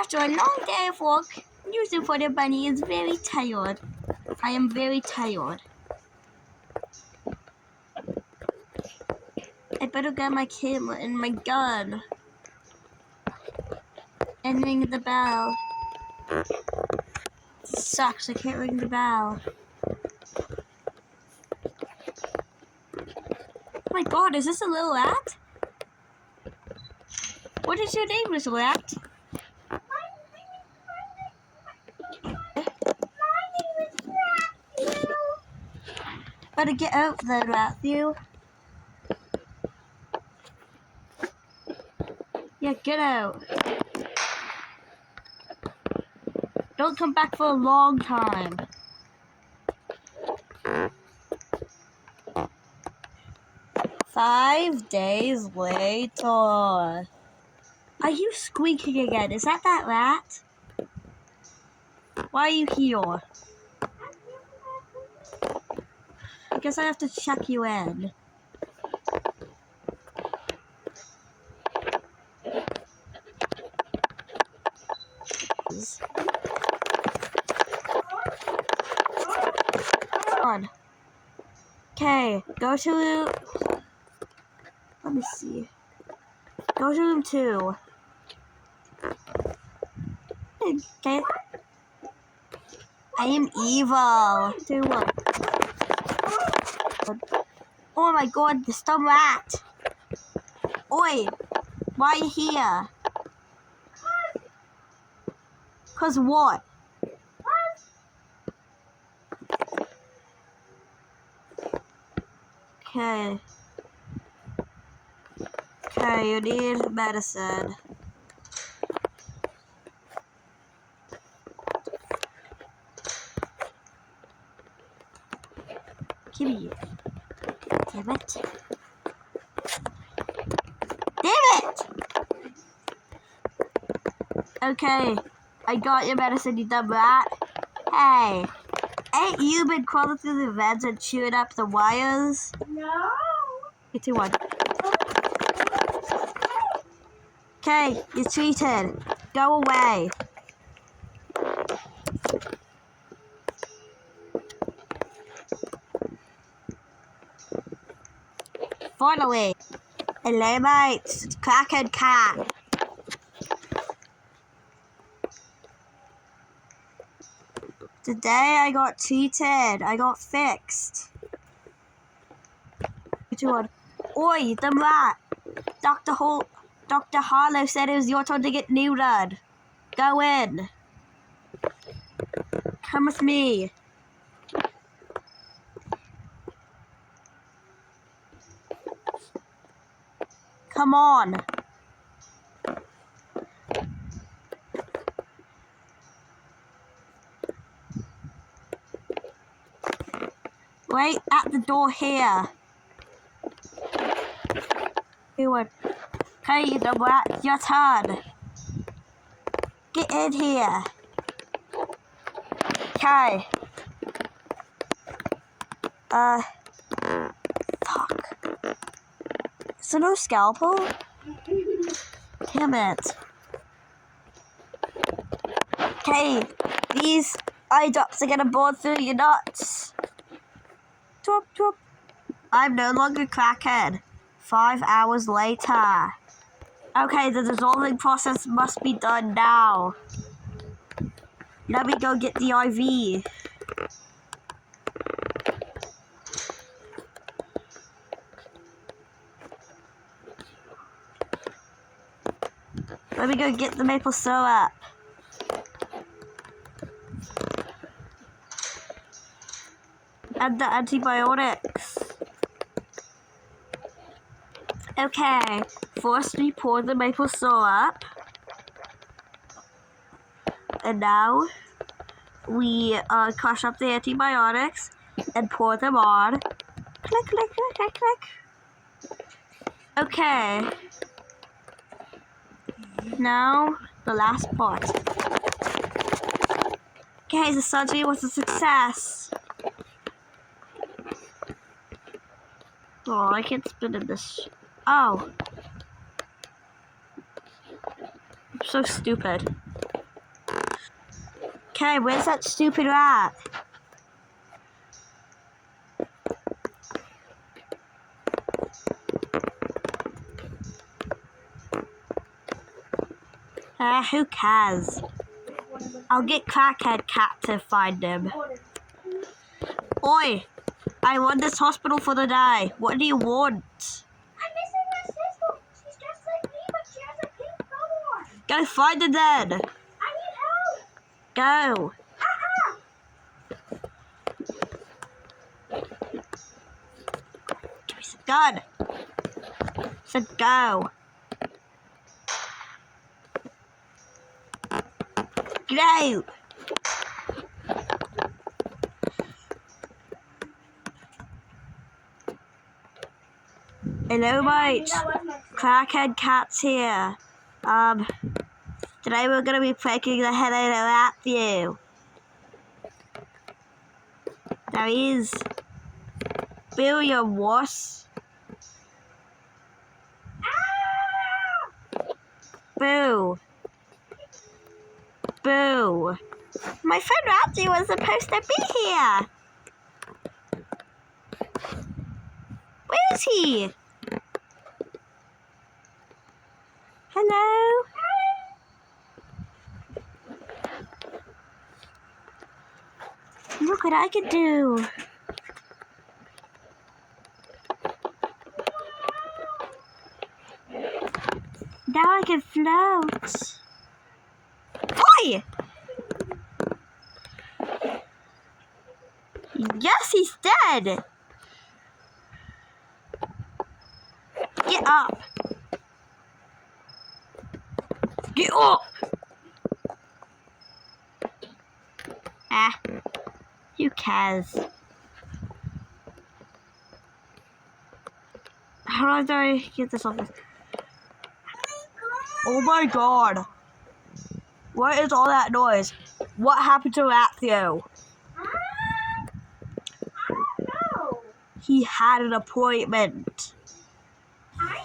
After a long day of work, using for the bunny is very tired. I am very tired. I better get my camera and my gun. And ring the bell. Sucks, I can't ring the bell. Oh my god, is this a little rat? What is your name, little rat? Better get out there, Ratthew. Yeah, get out. Don't come back for a long time. Five days later. Are you squeaking again? Is that rat? Why are you here? I guess I have to check you in. On. Okay, go to... Let me see. Go to room 2. Okay. I am evil. 2, 1. Oh my god, the dumb rat. Oi, why are you here? Cause what? Okay. Okay, you need medicine. Give me. Damn it. Damn it! Okay, I got your medicine, you dumb rat. Hey, ain't you been crawling through the vents and chewing up the wires? No. 3, 2, 1. Okay, you're treated. Go away. Finally. Hello, mates. It's Crackhead Cat. Today I got treated. I got fixed. 3, 2, 1. Oi, the rat. Dr. Harlow said it was your turn to get neutered. Go in. Come with me. Come on. Wait at the door here. Hey, the rat, your turn. Get in here. Okay. Fuck. Is there no scalpel? Damn it. Okay, these eye drops are gonna bore through your nuts. Twop, twop. I'm no longer crackhead. 5 hours later. Okay, the dissolving process must be done now. Let me go get the IV. Let me go get the maple syrup. And the antibiotics. Okay, first we pour the maple syrup. And now we crush up the antibiotics and pour them on. Click, click, click, click, click. Okay. Now, the last part. Okay, the surgery was a success. Oh, I can't spit in this. Oh. I'm so stupid. Okay, where's that stupid rat? Who cares? I'll get Crackhead Cat to find him. Oi! I want this hospital for the day. What do you want? I'm missing my sister. She's just like me, but she has a pink color. Go find her then. I need help. Go. Give me some gun. So go. Get out. Hello, mate. Crackhead Cat's here. Today we're gonna be pranking the head out of Matthew. There he is. Bill, you wuss. Boo. Boo. My friend Matthew was supposed to be here. Where is he? Hello? Look what I can do. Now I can float. Oi! Yes, he's dead. Get up. Get up. Who cares? How do I get this off? Oh my god. What is all that noise? What happened to Ratthew? I don't know. He had an appointment. I know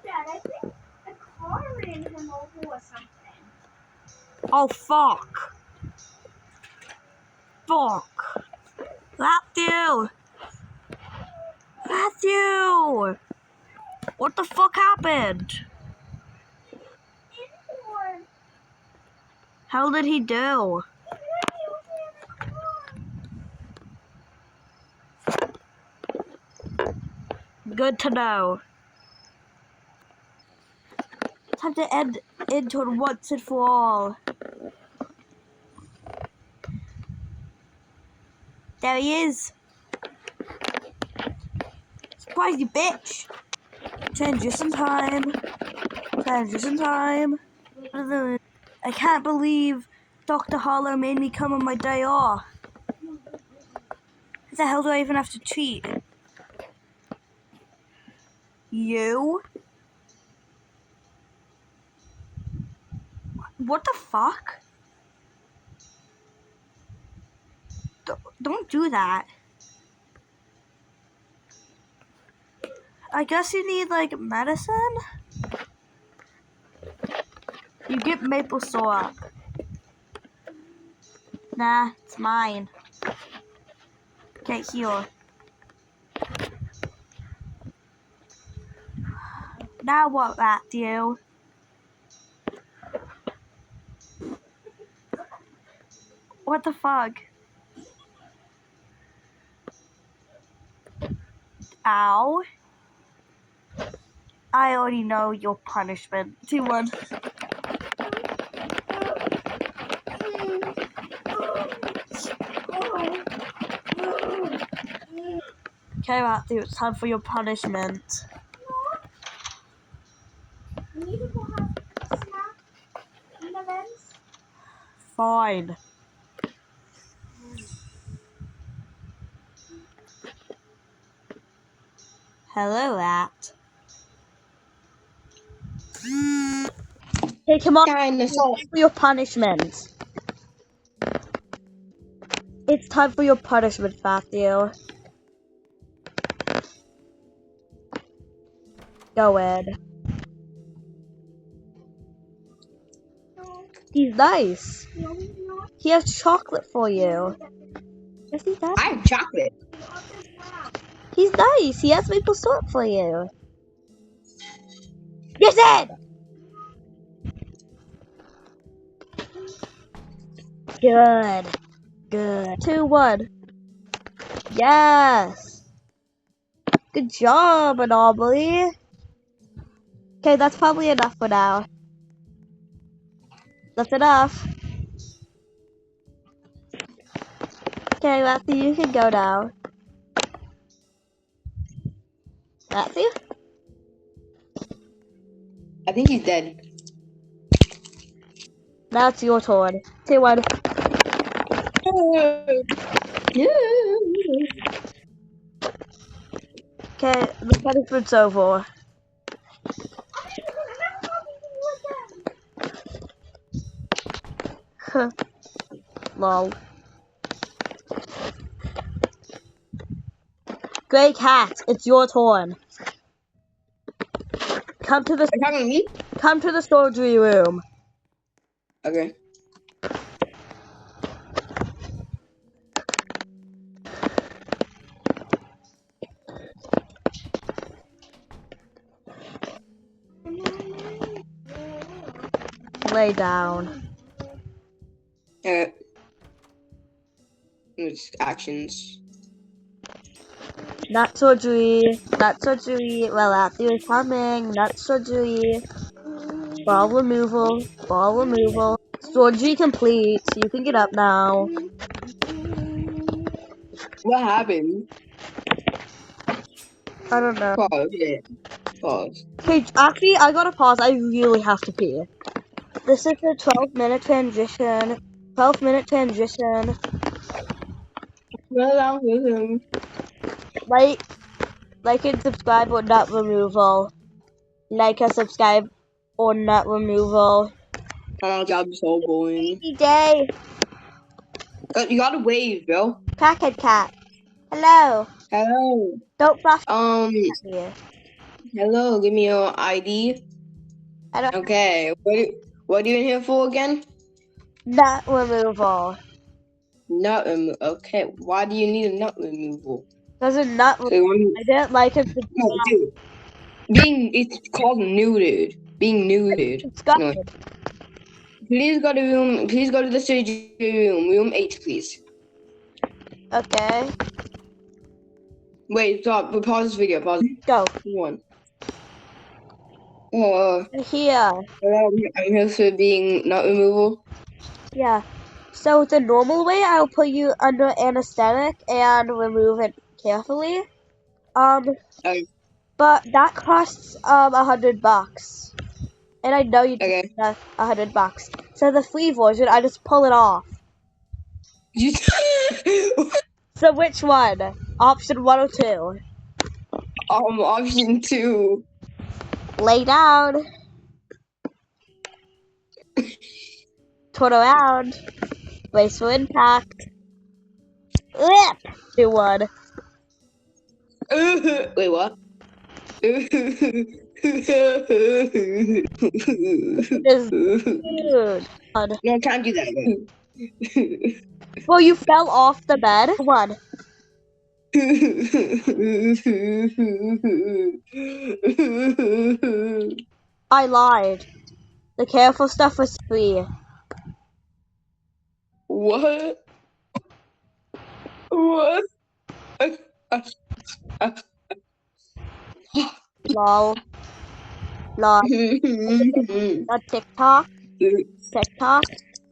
that. I think a car ran him over or something. Oh fuck. Fuck. Ratthew. Ratthew. What the fuck happened? How did he do? Good to know. Time to end it once and for all. There he is. Surprise you, bitch. Transition time. Transition time. I can't believe Dr. Harlow made me come on my day off. What the hell do I even have to treat? You? What the fuck? Don't do that. I guess you need, like, medicine? You get maple syrup. Nah, it's mine. Okay, here. Now what, Matthew? What the fuck? Ow. I already know your punishment. 2-1. Okay, Matthew, it's time for your punishment. We need to go have a snack in the lens. Fine. Hello, Rat. Hey, come on. Dinosaur. For your punishment. It's time for your punishment, Matthew. Go in. He's nice. No, he's not. He has chocolate for you. Yes, he does. I have chocolate. He's nice. He has maple syrup for you. Yes, Ed! Good. Good. 2-1. Yes. Good job, Anomaly. Okay, that's probably enough for now. That's enough. Okay, Matthew, you can go now. Matthew? I think he's dead. Now it's your turn. 2-1. Okay, the punishment's over. Lol. Grey Cat, it's your turn. Come to the Are you talking to me? Come to the surgery room. Okay. Lay down. It's actions. Nut surgery. Nut surgery. Well, Matthew is coming. Nut surgery. Ball removal. Ball removal. Surgery complete. You can get up now. What happened? I don't know. Pause. Yeah. Pause. Okay, actually, I gotta pause. I really have to pee. This is a 12-minute transition. 12-minute transition. Well, that was him. Like and subscribe or nut removal. Like and subscribe or nut removal. Oh my god, so boring. Happy day. You gotta wave, bro. Crackhead cat. Hello. Hello. Don't flash me. Hello. Give me your ID. I don't Okay. What are you in here for again? nut removal. Nut removal. Okay. Why do you need a nut removal? There's a nut So you removal. want I didn't like it. no, dude. It's called neutered. Being neutered. It's got No. Please go to room. Please go to the surgery room. Room 8, please. okay. Wait, stop. Pause this video. Pause. Go. 1. Here. Hello, I'm here for being nut removal. Yeah. So the normal way, I'll put you under anesthetic and remove it carefully. Okay. But that costs $100, and I know you Okay. need $100. So the free version, I just pull it off. You So which one? Option 1 or 2? option 2. Lay down. Turn around. Brace for impact. Lip. 2-1. Wait, what? Is good. No, I can't do that. Well, you fell off the bed. 1. I lied. The careful stuff was free. What? What? Lol. Lol. Not TikTok. TikTok.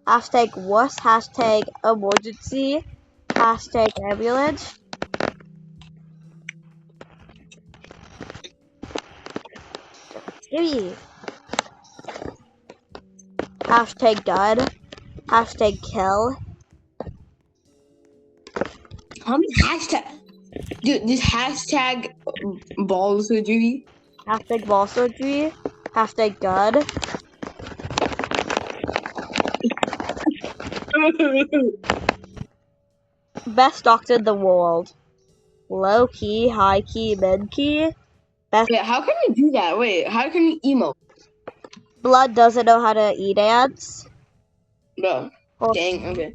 Hashtag wuss. Hashtag emergency. Hashtag ambulance. Gimme. Hashtag gun. Hashtag kill. How many hashtag? Dude, this hashtag ball surgery. Hashtag ball surgery. Hashtag gun. Best doctor in the world. Low key, high key, mid key. Best. Wait, how can you do that? Wait, how can you emote? Blood doesn't know how to e-dance. No. Oh, Dang, okay.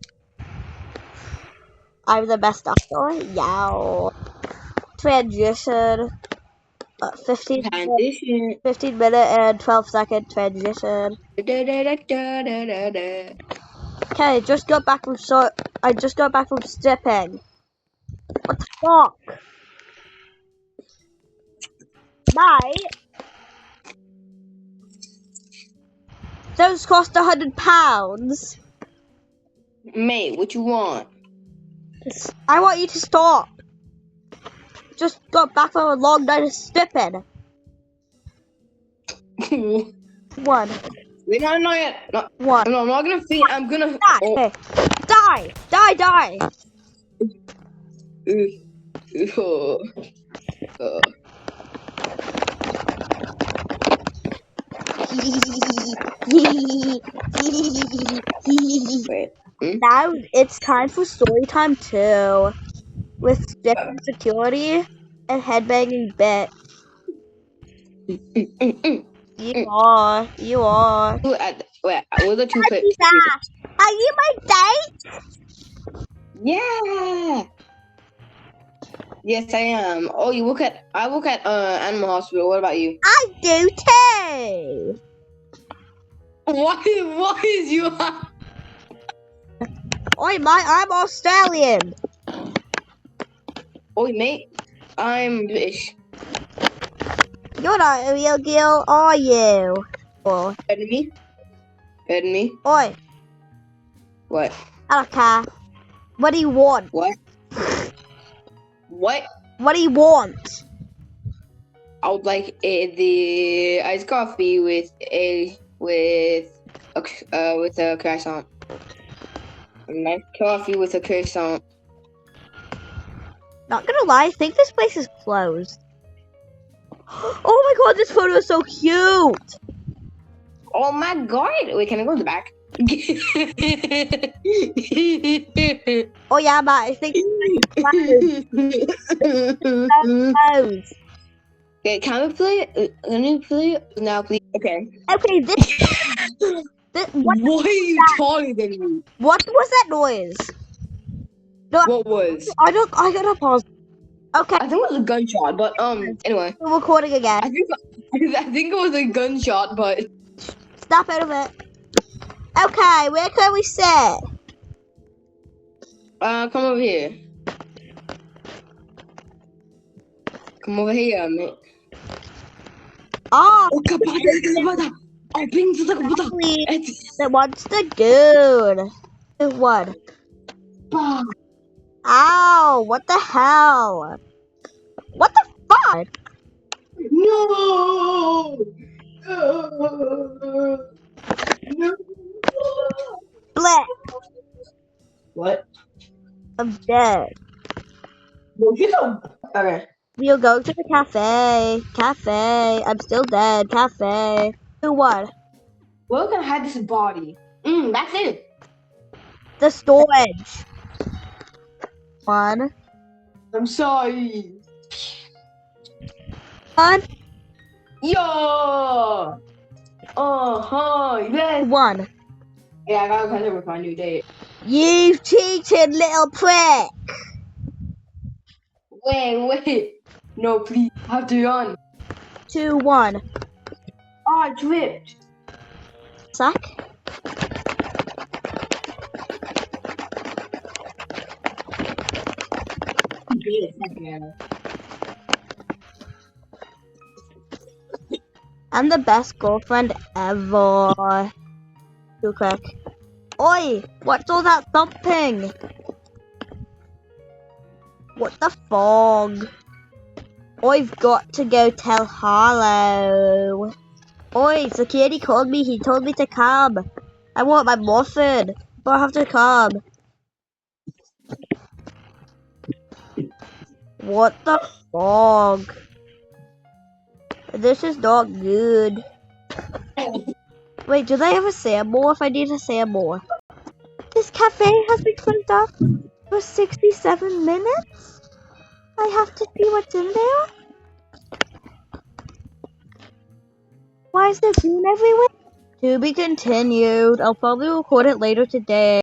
I'm the best doctor. Yow. Transition. 15 Transition. 15-minute and 12-second transition. Da-da-da-da-da-da-da. Okay, I just got back from stripping. What the fuck? Mate, those cost £100. Mate, what you want? I want you to stop. Just got back from a long night of stripping. One. Wait, no, yet. No, One. no, I'm not gonna faint. I'm gonna. Die. Oh. Okay. Die. Die. Die. Oh. Wait. Now it's time for story time 2 with stripping security and headbanging bit. You are. Wait, what are the two clips? Are you my date? Yeah. Yes, I am. Oh, I work at Animal Hospital. What about you? I do too. Why is you? Oi, mate, I'm Australian. Oh, mate, I'm British. You're not a real girl, are you? Or, Pardon me. oi, What? I don't care. What do you want? What? What? What do you want? I would like the iced coffee with a croissant. A nice coffee with a croissant. Not gonna lie, I think this place is closed. Oh my god, this photo is so cute. Oh my god! Wait, can I go in the back? Oh yeah, but I think it's closed. Okay, can we play it? Can we play it now, please? Okay. Okay, Why are you taller than me? what was that noise? No, What was? I gotta pause. Okay, I think it was a gunshot, but anyway. we're recording again. I think it was a gunshot, but Stop out of it. Okay, where can we sit? come over here. Come over here, mate. Oh, Oh, kapata. I bring to the kapata. the monster dude. What? Ow, what the hell? What the fuck? No. No. Bleh, What? I'm dead. Okay. We'll go to the cafe. Cafe, I'm still dead. Cafe. Do what? We're gonna hide this body. That's it. The storage. One. I'm sorry. One. Yo. Yes. One. Yeah, I gotta catch up with my new date. You cheated, little prick. Wait. No, please. I have to run. 2, 1. Oh, I tripped. Sack. I'm the best girlfriend ever. Too quick. Oi! What's all that thumping? What the fog? I've got to go tell Harlow. Oi, security called me. He told me to come. I want my muffin, but I have to come. What the fog? This is not good. Wait, do they have a sandbar if I need a sandbar? This cafe has been closed up for 67 minutes? I have to see what's in there? Why is there green everywhere? To be continued. I'll probably record it later today.